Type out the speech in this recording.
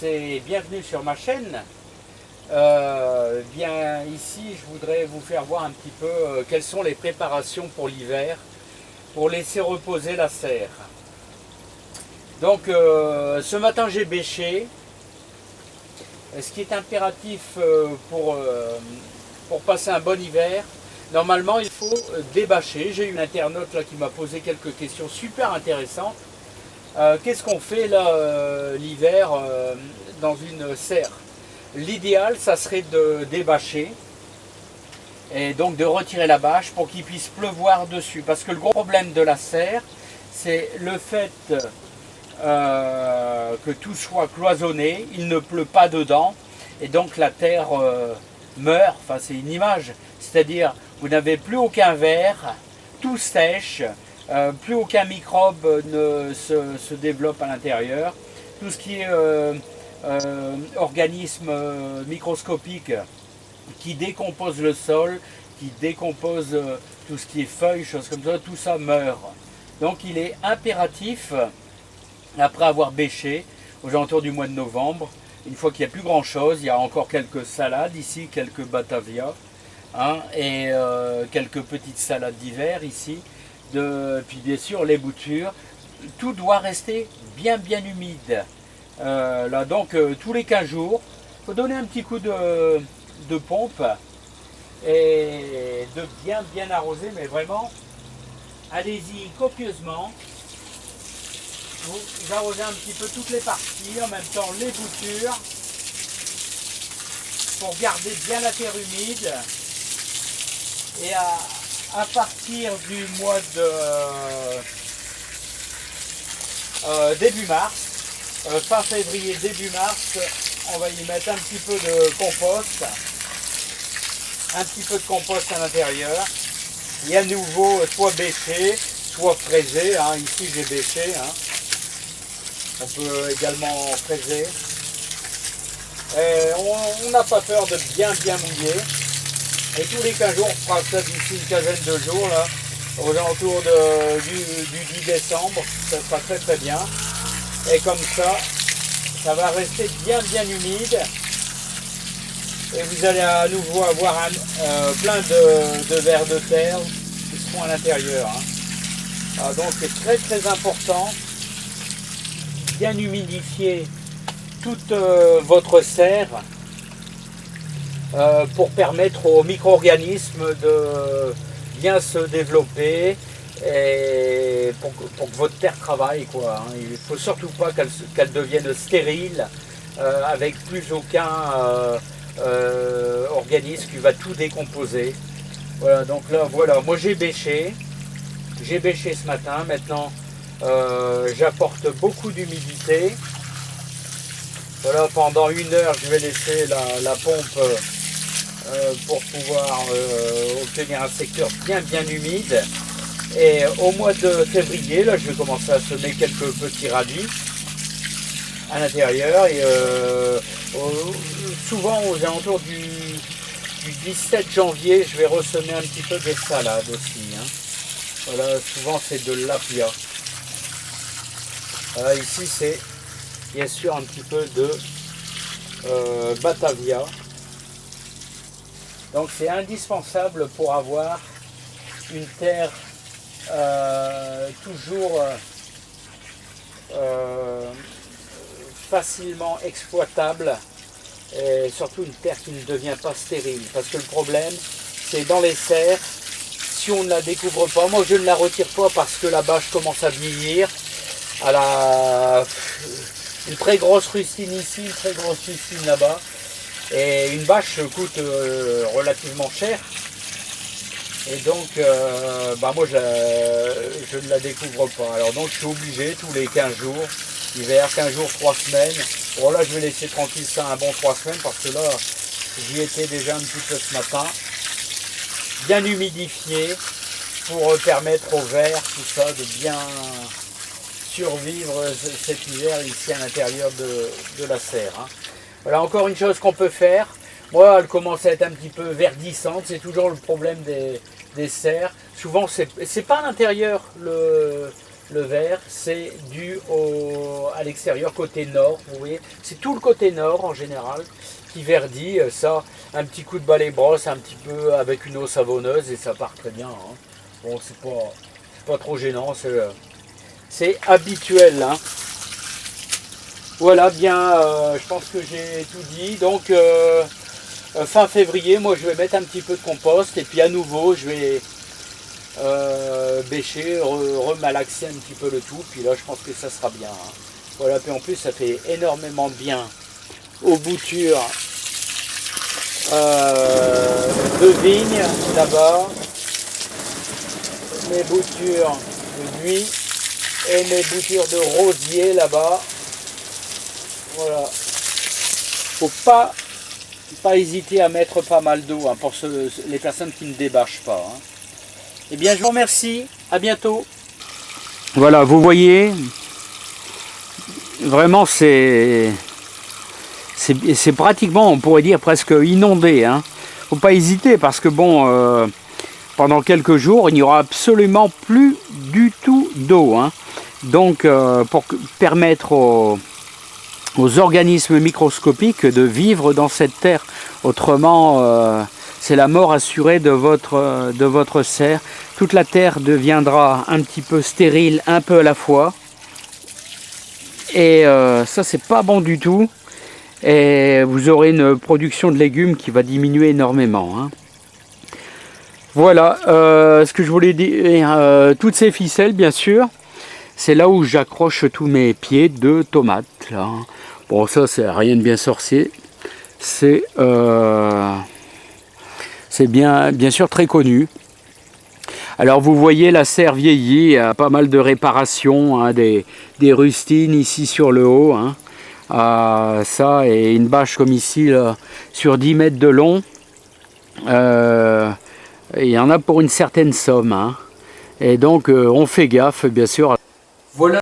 tous et bienvenue sur ma chaîne. Bien ici, je voudrais vous faire voir un petit peu quelles sont les préparations pour l'hiver, pour laisser reposer la serre. Donc ce matin j'ai bêché. Ce qui est impératif pour passer un bon hiver, normalement il faut débâcher. J'ai eu une internaute là qui m'a posé quelques questions super intéressantes. Qu'est-ce qu'on fait là l'hiver dans une serre? L'idéal, ça serait de débâcher et donc de retirer la bâche pour qu'il puisse pleuvoir dessus. Parce que le gros problème de la serre, c'est le fait que tout soit cloisonné, il ne pleut pas dedans et donc la terre meurt. Enfin, c'est une image, c'est-à-dire vous n'avez plus aucun verre, tout sèche. Plus aucun microbe ne se développe à l'intérieur. Tout ce qui est organisme microscopique qui décompose le sol, qui décompose tout ce qui est feuilles, choses comme ça, tout ça meurt. Donc il est impératif, après avoir bêché, aux alentours du mois de novembre, une fois qu'il n'y a plus grand chose, il y a encore quelques salades ici, quelques batavia, hein, et quelques petites salades d'hiver ici. Puis bien sûr les boutures, tout doit rester bien humide. Là donc tous les 15 jours, il faut donner un petit coup de pompe et de bien arroser, mais vraiment allez-y copieusement. Vous arrosez un petit peu toutes les parties, en même temps les boutures, pour garder bien la terre humide. Et à partir du mois de début mars, fin février, début mars, on va y mettre un petit peu de compost, à l'intérieur, et à nouveau soit bêché, soit fraisé, hein. Ici j'ai bêché, hein. On peut également fraiser. Et on n'a pas peur de bien mouiller. Et tous les 15 jours, on fera ça d'ici une quinzaine de jours, là, aux alentours du 10 décembre, ça sera très bien. Et comme ça va rester bien humide. Et vous allez à nouveau avoir plein de vers de terre qui seront à l'intérieur. Hein. Donc c'est très important, bien humidifier toute votre serre. Pour permettre aux micro-organismes de bien se développer et pour que votre terre travaille, quoi, hein. Il ne faut surtout pas qu'elle devienne stérile avec plus aucun organisme qui va tout décomposer. Voilà, donc là voilà, moi j'ai bêché ce matin. Maintenant j'apporte beaucoup d'humidité. Voilà, pendant 1 heure je vais laisser la pompe pour pouvoir obtenir un secteur bien humide. Et au mois de février, là je vais commencer à semer quelques petits radis à l'intérieur. Et souvent aux alentours du 17 janvier, je vais ressemer un petit peu des salades aussi, hein. Voilà, souvent c'est de l'apia. Voilà, ici c'est bien sûr un petit peu de batavia. Donc c'est indispensable pour avoir une terre toujours facilement exploitable et surtout une terre qui ne devient pas stérile. Parce que le problème, c'est dans les serres, si on ne la découvre pas, moi je ne la retire pas parce que la bâche commence à vieillir. Une très grosse rustine ici, une très grosse rustine là-bas. Et une bâche coûte relativement cher. Et donc, moi je ne la découvre pas. Alors donc je suis obligé tous les 15 jours, hiver, 15 jours, 3 semaines. Bon là je vais laisser tranquille ça un bon 3 semaines parce que là j'y étais déjà un petit peu ce matin. Bien humidifié pour permettre aux vers, tout ça, de bien survivre cet hiver ici à l'intérieur de la serre, hein. Voilà encore une chose qu'on peut faire. Moi, elle commence à être un petit peu verdissante. C'est toujours le problème des serres. Souvent, c'est pas à l'intérieur le vert, c'est dû à l'extérieur, côté nord, vous voyez. C'est tout le côté nord en général qui verdit. Ça, un petit coup de balai brosse, un petit peu avec une eau savonneuse et ça part très bien. Hein. Bon, c'est pas trop gênant, c'est habituel. Hein. Voilà, bien, je pense que j'ai tout dit. Donc, fin février, moi je vais mettre un petit peu de compost et puis à nouveau, je vais bêcher, remalaxer un petit peu le tout. Puis là, je pense que ça sera bien. Hein. Voilà, puis en plus, ça fait énormément bien aux boutures de vigne là-bas, mes boutures de buis et mes boutures de rosier là-bas. Voilà. Faut pas hésiter à mettre pas mal d'eau hein, pour les personnes qui ne débâchent pas. Hein. Eh bien, je vous remercie. À bientôt. Voilà, vous voyez, vraiment c'est pratiquement, on pourrait dire presque inondé. Hein. Faut pas hésiter parce que bon, pendant quelques jours, il n'y aura absolument plus du tout d'eau. Hein. Donc, pour permettre aux organismes microscopiques de vivre dans cette terre. Autrement, c'est la mort assurée de votre serre. Toute la terre deviendra un petit peu stérile, un peu à la fois. Et ça, c'est pas bon du tout. Et vous aurez une production de légumes qui va diminuer énormément. Hein. Voilà, ce que je voulais dire, toutes ces ficelles, bien sûr, c'est là où j'accroche tous mes pieds de tomates. Là. Bon, ça, c'est rien de bien sorcier. C'est bien sûr très connu. Alors, vous voyez, la serre vieillie, il y a pas mal de réparations, hein, des rustines ici sur le haut. Hein. Ça, et une bâche comme ici, là, sur 10 mètres de long. Il y en a pour une certaine somme. Hein. Et donc, on fait gaffe, bien sûr. Voilà.